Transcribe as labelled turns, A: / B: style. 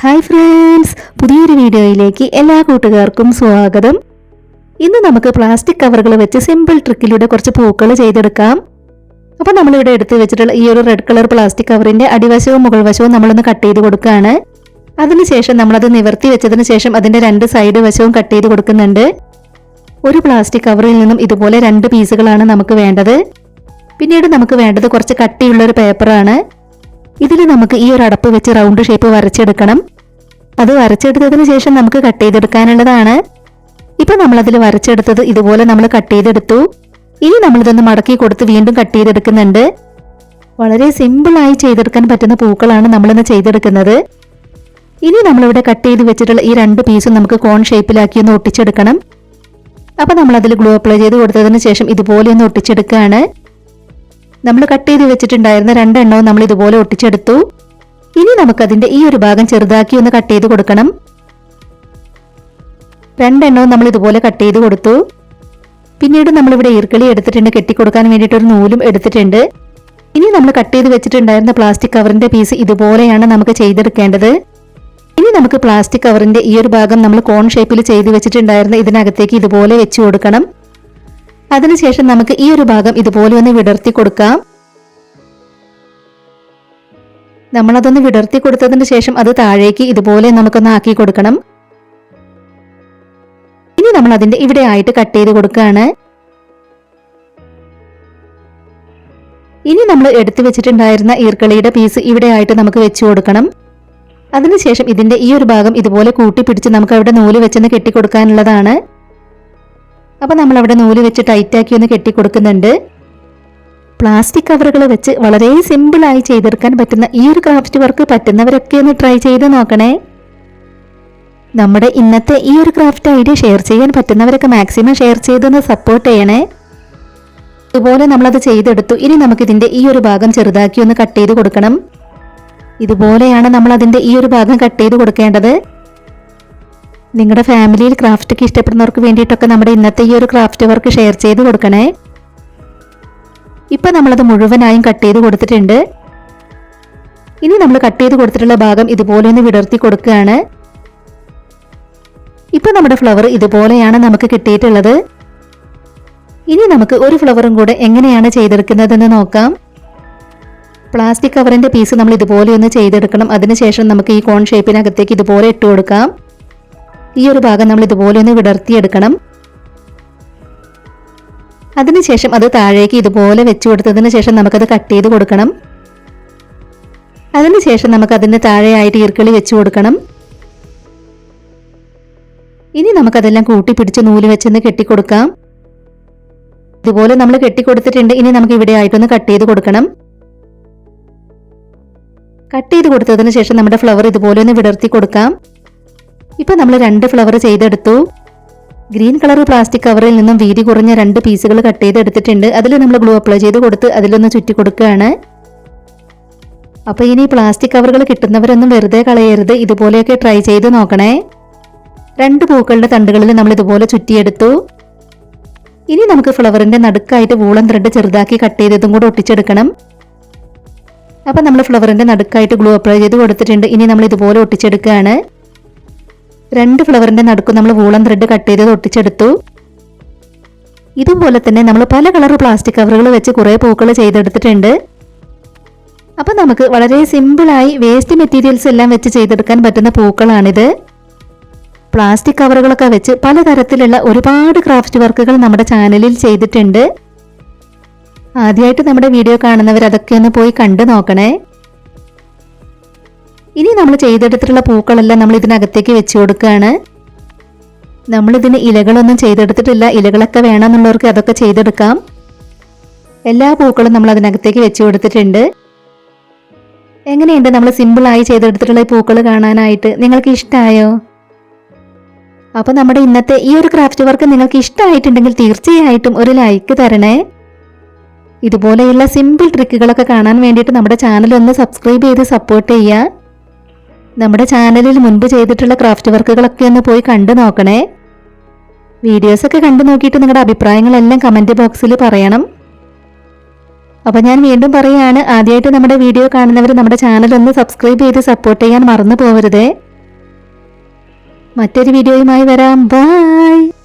A: Hi friends, പുതിയൊരു വീഡിയോയിലേക്ക് എല്ലാ കൂട്ടുകാർക്കും സ്വാഗതം. ഇന്ന് നമുക്ക് പ്ലാസ്റ്റിക് കവറുകൾ വെച്ച് സിമ്പിൾ ട്രിക്കിലൂടെ കുറച്ച് പൂക്കൾ ചെയ്തെടുക്കാം. അപ്പോൾ നമ്മളിവിടെ എടുത്ത് വെച്ചിട്ടുള്ള ഈ ഒരു റെഡ് കളർ പ്ലാസ്റ്റിക് കവറിന്റെ അടിവശവും മുകൾ വശവും നമ്മളൊന്ന് കട്ട് ചെയ്ത് കൊടുക്കുകയാണ്. അതിനുശേഷം നമ്മളത് നിവർത്തി വെച്ചതിന് ശേഷം അതിന്റെ രണ്ട് സൈഡ് വശവും കട്ട് ചെയ്ത് കൊടുക്കുന്നുണ്ട്. ഒരു പ്ലാസ്റ്റിക് കവറിൽ നിന്നും ഇതുപോലെ രണ്ട് പീസുകളാണ് നമുക്ക് വേണ്ടത്. പിന്നീട് നമുക്ക് വേണ്ടത് കുറച്ച് കട്ടിയുള്ള ഒരു പേപ്പറാണ്. ഇതിൽ നമുക്ക് ഈ ഒരു അടപ്പ് വെച്ച് റൗണ്ട് ഷേപ്പ് വരച്ചെടുക്കണം. അത് വരച്ചെടുത്തതിന് ശേഷം നമുക്ക് കട്ട് ചെയ്തെടുക്കാനുള്ളതാണ്. ഇപ്പൊ നമ്മളതിൽ വരച്ചെടുത്തത് ഇതുപോലെ നമ്മൾ കട്ട് ചെയ്തെടുത്തു. ഇനി നമ്മളിതൊന്ന് മടക്കി കൊടുത്ത് വീണ്ടും കട്ട് ചെയ്തെടുക്കുന്നുണ്ട്. വളരെ സിമ്പിളായി ചെയ്തെടുക്കാൻ പറ്റുന്ന പൂക്കളാണ് നമ്മളിന്ന് ചെയ്തെടുക്കുന്നത്. ഇനി നമ്മളിവിടെ കട്ട് ചെയ്ത് വെച്ചിട്ടുള്ള ഈ രണ്ട് പീസും നമുക്ക് കോൺ ഷേപ്പിലാക്കി ഒന്ന് ഒട്ടിച്ചെടുക്കണം. അപ്പൊ നമ്മളതിൽ ഗ്ലൂ അപ്ലൈ ചെയ്ത് കൊടുത്തതിന് ശേഷം ഇതുപോലെ ഒന്ന് ഒട്ടിച്ചെടുക്കുകയാണ്. നമ്മൾ കട്ട് ചെയ്ത് വെച്ചിട്ടുണ്ടായിരുന്ന രണ്ടെണ്ണവും നമ്മൾ ഇതുപോലെ ഒട്ടിച്ചെടുത്തു. ഇനി നമുക്കതിന്റെ ഈ ഒരു ഭാഗം ചെറുതാക്കി ഒന്ന് കട്ട് ചെയ്ത് കൊടുക്കണം. രണ്ടെണ്ണവും നമ്മൾ ഇതുപോലെ കട്ട് ചെയ്ത് കൊടുത്തു. പിന്നീട് നമ്മളിവിടെ ഈർക്കിളി എടുത്തിട്ടുണ്ട്, കെട്ടിക്കൊടുക്കാൻ വേണ്ടിയിട്ട് ഒരു നൂലും എടുത്തിട്ടുണ്ട്. ഇനി നമ്മൾ കട്ട് ചെയ്ത് വെച്ചിട്ടുണ്ടായിരുന്ന പ്ലാസ്റ്റിക് കവറിന്റെ പീസ് ഇതുപോലെയാണ് നമുക്ക് ചെയ്തെടുക്കേണ്ടത്. ഇനി നമുക്ക് പ്ലാസ്റ്റിക് കവറിന്റെ ഈ ഒരു ഭാഗം നമ്മൾ കോൺ ഷേപ്പിൽ ചെയ്ത് വെച്ചിട്ടുണ്ടായിരുന്ന ഇതിനകത്തേക്ക് ഇതുപോലെ വെച്ച് കൊടുക്കണം. അതിനുശേഷം നമുക്ക് ഈ ഒരു ഭാഗം ഇതുപോലെ ഒന്ന് വിടർത്തി കൊടുക്കാം. നമ്മളതൊന്ന് വിടർത്തി കൊടുത്തതിന് ശേഷം അത് താഴേക്ക് ഇതുപോലെ നമുക്കൊന്ന് ആക്കി കൊടുക്കണം. ഇനി നമ്മൾ അതിന്റെ ഇവിടെ ആയിട്ട് കട്ട് ചെയ്ത് കൊടുക്കുകയാണ്. ഇനി നമ്മൾ എടുത്തു വെച്ചിട്ടുണ്ടായിരുന്ന ഈർക്കളിയുടെ പീസ് ഇവിടെ ആയിട്ട് നമുക്ക് വെച്ചു കൊടുക്കണം. അതിനുശേഷം ഇതിന്റെ ഈ ഒരു ഭാഗം ഇതുപോലെ കൂട്ടിപ്പിടിച്ച് നമുക്ക് അവിടെ നൂല് വെച്ചൊന്ന് കെട്ടിക്കൊടുക്കാനുള്ളതാണ്. അപ്പൊ നമ്മൾ അവിടെ നൂല് വെച്ച് ടൈറ്റാക്കി ഒന്ന് കെട്ടിക്കൊടുക്കുന്നുണ്ട്. പ്ലാസ്റ്റിക് കവറുകൾ വെച്ച് വളരെ സിമ്പിളായി ചെയ്തെടുക്കാൻ പറ്റുന്ന ഈ ഒരു ക്രാഫ്റ്റ് വർക്ക് പറ്റുന്നവരൊക്കെ ഒന്ന് ട്രൈ ചെയ്ത് നോക്കണേ. നമ്മുടെ ഇന്നത്തെ ഈ ഒരു ക്രാഫ്റ്റ് ഐഡിയ ഷെയർ ചെയ്യാൻ പറ്റുന്നവരൊക്കെ മാക്സിമം ഷെയർ ചെയ്തൊന്ന് സപ്പോർട്ട് ചെയ്യണേ. ഇതുപോലെ നമ്മളത് ചെയ്തെടുത്തു. ഇനി നമുക്കിതിന്റെ ഈ ഒരു ഭാഗം ചെറുതാക്കി ഒന്ന് കട്ട് ചെയ്ത് കൊടുക്കണം. ഇതുപോലെയാണ് നമ്മൾ അതിന്റെ ഈ ഒരു ഭാഗം കട്ട് ചെയ്ത് കൊടുക്കേണ്ടത്. നിങ്ങളുടെ ഫാമിലിയിൽ ക്രാഫ്റ്റ് ഒക്കെ ഇഷ്ടപ്പെടുന്നവർക്ക് വേണ്ടിയിട്ടൊക്കെ നമ്മുടെ ഇന്നത്തെ ഈ ഒരു ക്രാഫ്റ്റ് വർക്ക് ഷെയർ ചെയ്ത് കൊടുക്കണേ. ഇപ്പൊ നമ്മളത് മുഴുവനായും കട്ട് ചെയ്ത് കൊടുത്തിട്ടുണ്ട്. ഇനി നമ്മൾ കട്ട് ചെയ്ത് കൊടുത്തിട്ടുള്ള ഭാഗം ഇതുപോലെ ഒന്ന് വിടർത്തി കൊടുക്കുകയാണ്. ഇപ്പൊ നമ്മുടെ ഫ്ലവർ ഇതുപോലെയാണ് നമുക്ക് കിട്ടിയിട്ടുള്ളത്. ഇനി നമുക്ക് ഒരു ഫ്ലവറും കൂടെ എങ്ങനെയാണ് ചെയ്തെടുക്കുന്നതെന്ന് നോക്കാം. പ്ലാസ്റ്റിക് കവറിന്റെ പീസ് നമ്മൾ ഇതുപോലെ ഒന്ന് ചെയ്തെടുക്കണം. അതിനുശേഷം നമുക്ക് ഈ കോൺ ഷേപ്പിനകത്തേക്ക് ഇതുപോലെ ഇട്ട് കൊടുക്കാം. ഈ ഒരു ഭാഗം നമ്മൾ ഇതുപോലെ ഒന്ന് വിടർത്തിയെടുക്കണം. അതിനുശേഷം അത് താഴേക്ക് ഇതുപോലെ വെച്ചു കൊടുത്തതിന് ശേഷം നമുക്കത് കട്ട് ചെയ്ത് കൊടുക്കണം. അതിനുശേഷം നമുക്ക് അതിന്റെ താഴെയായിട്ട് ഈർക്കിളി വെച്ചു കൊടുക്കണം. ഇനി നമുക്കതെല്ലാം കൂട്ടിപ്പിടിച്ച് നൂല് വെച്ചൊന്ന് കെട്ടിക്കൊടുക്കാം. ഇതുപോലെ നമ്മൾ കെട്ടിക്കൊടുത്തിട്ടുണ്ട്. ഇനി നമുക്ക് ഇവിടെ ആയിട്ടൊന്ന് കട്ട് ചെയ്ത് കൊടുക്കണം. കട്ട് ചെയ്ത് കൊടുത്തതിന് ശേഷം നമ്മുടെ ഫ്ലവർ ഇതുപോലെ ഒന്ന് വിടർത്തി കൊടുക്കാം. ഇപ്പൊ നമ്മൾ രണ്ട് ഫ്ലവർ ചെയ്തെടുത്തു. ഗ്രീൻ കളർ പ്ലാസ്റ്റിക് കവറിൽ നിന്നും വീതി കുറഞ്ഞ രണ്ട് പീസുകൾ കട്ട് ചെയ്ത് എടുത്തിട്ടുണ്ട്. അതിൽ നമ്മൾ ഗ്ലൂ അപ്ലൈ ചെയ്ത് കൊടുത്ത് അതിലൊന്ന് ചുറ്റി കൊടുക്കുകയാണ്. അപ്പൊ ഇനി പ്ലാസ്റ്റിക് കവറുകൾ കിട്ടുന്നവരൊന്നും വെറുതെ കളയരുത്, ഇതുപോലെയൊക്കെ ട്രൈ ചെയ്ത് നോക്കണേ. രണ്ട് പൂക്കളുടെ തണ്ടുകളിൽ നമ്മൾ ഇതുപോലെ ചുറ്റിയെടുത്തു. ഇനി നമുക്ക് ഫ്ലവറിന്റെ നടുക്കായിട്ട് വൂളൻ ത്രെഡ് ചെറുതാക്കി കട്ട് ചെയ്തതും കൂടെ ഒട്ടിച്ചെടുക്കണം. അപ്പൊ നമ്മൾ ഫ്ലവറിന്റെ നടുക്കായിട്ട് ഗ്ലൂ അപ്ലൈ ചെയ്ത് കൊടുത്തിട്ടുണ്ട്. ഇനി നമ്മൾ ഇതുപോലെ ഒട്ടിച്ചെടുക്കുകയാണ്. രണ്ട് ഫ്ലവറിന്റെ നടുക്ക് നമ്മൾ വൂളൻ ത്രെഡ് കട്ട് ചെയ്ത് ഒട്ടിച്ചെടുത്തു. ഇതുപോലെ തന്നെ നമ്മൾ പല കളർ പ്ലാസ്റ്റിക് കവറുകൾ വെച്ച് കുറെ പൂക്കൾ ചെയ്തെടുത്തിട്ടുണ്ട്. അപ്പൊ നമുക്ക് വളരെ സിമ്പിളായി വേസ്റ്റ് മെറ്റീരിയൽസ് എല്ലാം വെച്ച് ചെയ്തെടുക്കാൻ പറ്റുന്ന പൂക്കളാണിത്. പ്ലാസ്റ്റിക് കവറുകളൊക്കെ വെച്ച് പലതരത്തിലുള്ള ഒരുപാട് ക്രാഫ്റ്റ് വർക്കുകൾ നമ്മുടെ ചാനലിൽ ചെയ്തിട്ടുണ്ട്. ആദ്യമായിട്ട് നമ്മുടെ വീഡിയോ കാണുന്നവർ അതൊക്കെ ഒന്ന് പോയി കണ്ടു നോക്കണേ. ഇനി നമ്മൾ ചെയ്തെടുത്തിട്ടുള്ള പൂക്കളെല്ലാം നമ്മൾ ഇതിനകത്തേക്ക് വെച്ചു കൊടുക്കുകയാണ്. നമ്മളിതിന് ഇലകളൊന്നും ചെയ്തെടുത്തിട്ടില്ല. ഇലകളൊക്കെ വേണമെന്നുള്ളവർക്ക് അതൊക്കെ ചെയ്തെടുക്കാം. എല്ലാ പൂക്കളും നമ്മൾ അതിനകത്തേക്ക് വെച്ചു കൊടുത്തിട്ടുണ്ട്. എങ്ങനെയുണ്ട് നമ്മൾ സിമ്പിളായി ചെയ്തെടുത്തിട്ടുള്ള ഈ പൂക്കൾ കാണാനായിട്ട്? നിങ്ങൾക്ക് ഇഷ്ടമായോ? അപ്പൊ നമ്മുടെ ഇന്നത്തെ ഈ ഒരു ക്രാഫ്റ്റ് വർക്ക് നിങ്ങൾക്ക് ഇഷ്ടമായിട്ടുണ്ടെങ്കിൽ തീർച്ചയായിട്ടും ഒരു ലൈക്ക് തരണേ. ഇതുപോലെയുള്ള സിമ്പിൾ ട്രിക്കുകളൊക്കെ കാണാൻ വേണ്ടിയിട്ട് നമ്മുടെ ചാനൽ ഒന്ന് സബ്സ്ക്രൈബ് ചെയ്ത് സപ്പോർട്ട് ചെയ്യുക. നമ്മുടെ ചാനലിൽ മുൻപ് ചെയ്തിട്ടുള്ള ക്രാഫ്റ്റ് വർക്കുകളൊക്കെ ഒന്ന് പോയി കണ്ടു നോക്കണേ. വീഡിയോസൊക്കെ കണ്ടു നോക്കിയിട്ട് നിങ്ങളുടെ അഭിപ്രായങ്ങളെല്ലാം കമന്റ് ബോക്സിൽ പറയണം. അപ്പോൾ ഞാൻ വീണ്ടും പറയുകയാണ്, ആദ്യമായിട്ട് നമ്മുടെ വീഡിയോ കാണുന്നവർ നമ്മുടെ ചാനൽ ഒന്ന് സബ്സ്ക്രൈബ് ചെയ്ത് സപ്പോർട്ട് ചെയ്യാൻ മറന്നു പോകരുതേ. മറ്റൊരു വീഡിയോയുമായി വരാം. ബൈ.